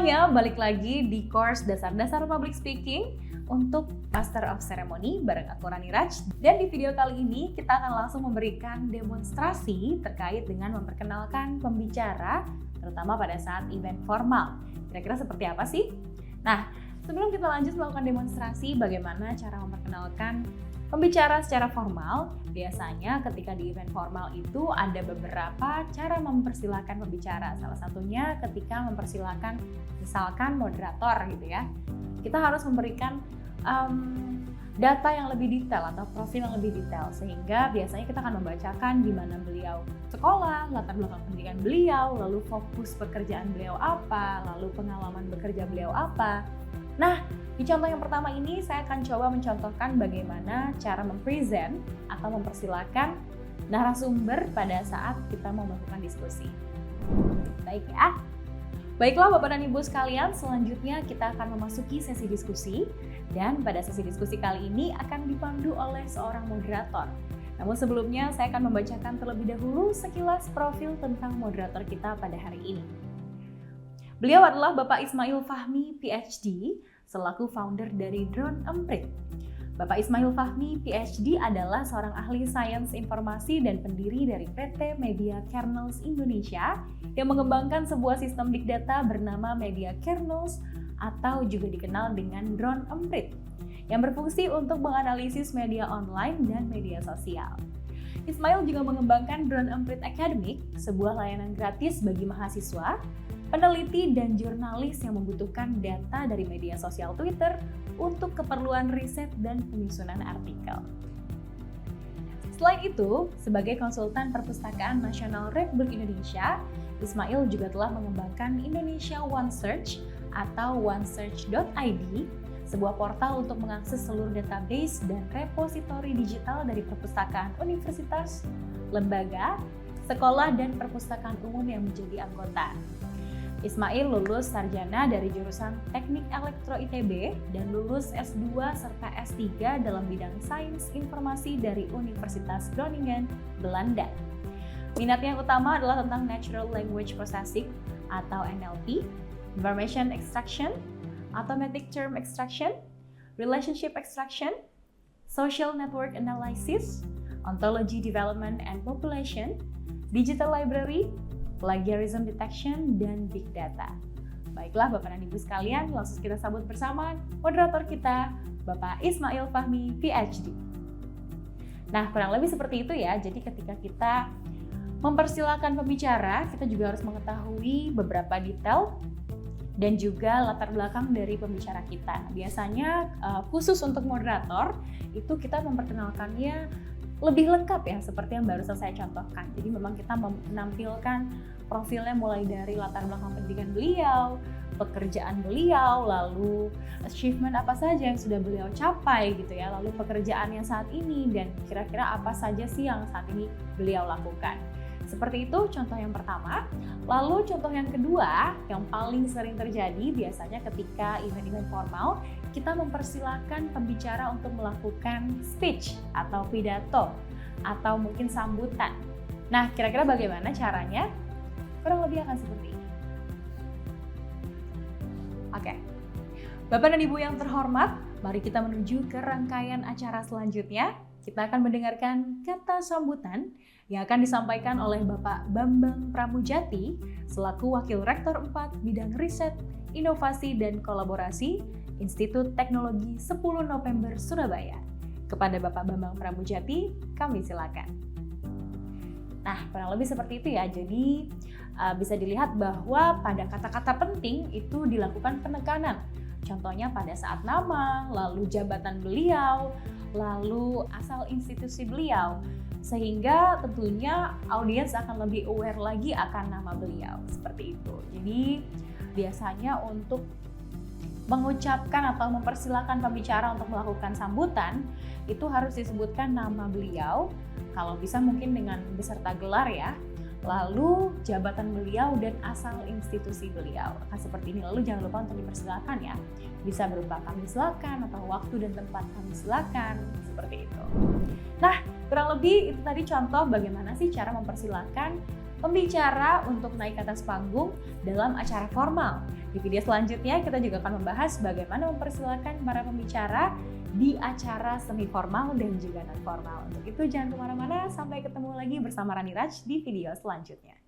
semuanya, balik lagi di course Dasar-Dasar Public Speaking untuk Master of Ceremony bareng aku Rani Raj. Dan di video kali ini kita akan langsung memberikan demonstrasi terkait dengan memperkenalkan pembicara, terutama pada saat event formal. Kira-kira seperti apa sih? Nah, sebelum kita lanjut melakukan demonstrasi bagaimana cara memperkenalkan pembicara secara formal, biasanya ketika di event formal itu ada beberapa cara mempersilahkan pembicara. Salah satunya ketika mempersilahkan misalkan moderator gitu ya. Kita harus memberikan data yang lebih detail atau profil yang lebih detail, sehingga biasanya kita akan membacakan di mana beliau sekolah, latar belakang pendidikan beliau, lalu fokus pekerjaan beliau apa, lalu pengalaman bekerja beliau apa. Nah, di contoh yang pertama ini saya akan coba mencontohkan bagaimana cara mempresent atau mempersilahkan narasumber pada saat kita mau melakukan diskusi. Baik ya. Baiklah Bapak dan Ibu sekalian, selanjutnya kita akan memasuki sesi diskusi. Dan pada sesi diskusi kali ini akan dipandu oleh seorang moderator. Namun sebelumnya saya akan membacakan terlebih dahulu sekilas profil tentang moderator kita pada hari ini. Beliau adalah Bapak Ismail Fahmi, PhD, selaku founder dari Drone Emprit. Bapak Ismail Fahmi, PhD adalah seorang ahli sains informasi dan pendiri dari PT Media Kernels Indonesia yang mengembangkan sebuah sistem big data bernama Media Kernels atau juga dikenal dengan Drone Emprit yang berfungsi untuk menganalisis media online dan media sosial. Ismail juga mengembangkan Drone Emprit Academic, sebuah layanan gratis bagi mahasiswa, peneliti dan jurnalis yang membutuhkan data dari media sosial Twitter untuk keperluan riset dan penyusunan artikel. Selain itu, sebagai konsultan Perpustakaan Nasional Republik Indonesia, Ismail juga telah mengembangkan Indonesia One Search atau onesearch.id, sebuah portal untuk mengakses seluruh database dan repositori digital dari perpustakaan universitas, lembaga, sekolah, dan perpustakaan umum yang menjadi anggota. Ismail lulus sarjana dari jurusan Teknik Elektro ITB dan lulus S2 serta S3 dalam bidang Sains Informasi dari Universitas Groningen, Belanda. Minatnya yang utama adalah tentang Natural Language Processing atau NLP, Information Extraction, Automatic Term Extraction, Relationship Extraction, Social Network Analysis, Ontology Development and Population, Digital Library, Plagiarism Detection, dan Big Data. Baiklah Bapak dan Ibu sekalian, langsung kita sambut bersama moderator kita, Bapak Ismail Fahmi, PhD. Nah, kurang lebih seperti itu ya, jadi ketika kita mempersilahkan pembicara, kita juga harus mengetahui beberapa detail dan juga latar belakang dari pembicara kita. Biasanya khusus untuk moderator, itu kita memperkenalkannya lebih lengkap ya, seperti yang baru saya contohkan. Jadi memang kita menampilkan profilnya mulai dari latar belakang pendidikan beliau, pekerjaan beliau, lalu achievement apa saja yang sudah beliau capai gitu ya, lalu pekerjaannya saat ini, dan kira-kira apa saja sih yang saat ini beliau lakukan. Seperti itu contoh yang pertama. Lalu contoh yang kedua, yang paling sering terjadi biasanya ketika event-event formal, kita mempersilahkan pembicara untuk melakukan speech atau pidato atau mungkin sambutan. Nah, kira-kira bagaimana caranya? Kurang lebih akan seperti ini. Oke. Bapak dan Ibu yang terhormat, mari kita menuju ke rangkaian acara selanjutnya. Kita akan mendengarkan kata sambutan yang akan disampaikan oleh Bapak Bambang Pramujati selaku Wakil Rektor 4 Bidang Riset, Inovasi, dan Kolaborasi Institut Teknologi 10 November Surabaya. Kepada Bapak Bambang Pramujati, kami silakan. Nah, kurang lebih seperti itu ya. Jadi bisa dilihat bahwa pada kata-kata penting itu dilakukan penekanan. Contohnya pada saat nama, lalu jabatan beliau, lalu asal institusi beliau. Sehingga tentunya audiens akan lebih aware lagi akan nama beliau, seperti itu. Jadi biasanya untuk mengucapkan atau mempersilahkan pembicara untuk melakukan sambutan, itu harus disebutkan nama beliau, kalau bisa mungkin dengan beserta gelar ya, lalu jabatan beliau dan asal institusi beliau. Akan seperti ini. Lalu jangan lupa untuk dipersilakan ya, bisa berupa kami silakan atau waktu dan tempat kami silakan, seperti itu. Nah, kurang lebih itu tadi contoh bagaimana sih cara mempersilahkan pembicara untuk naik ke atas panggung dalam acara formal. Di video selanjutnya kita juga akan membahas bagaimana mempersilakan para pembicara di acara semi formal dan juga non formal. Untuk itu jangan kemana-mana, sampai ketemu lagi bersama Rani Raj di video selanjutnya.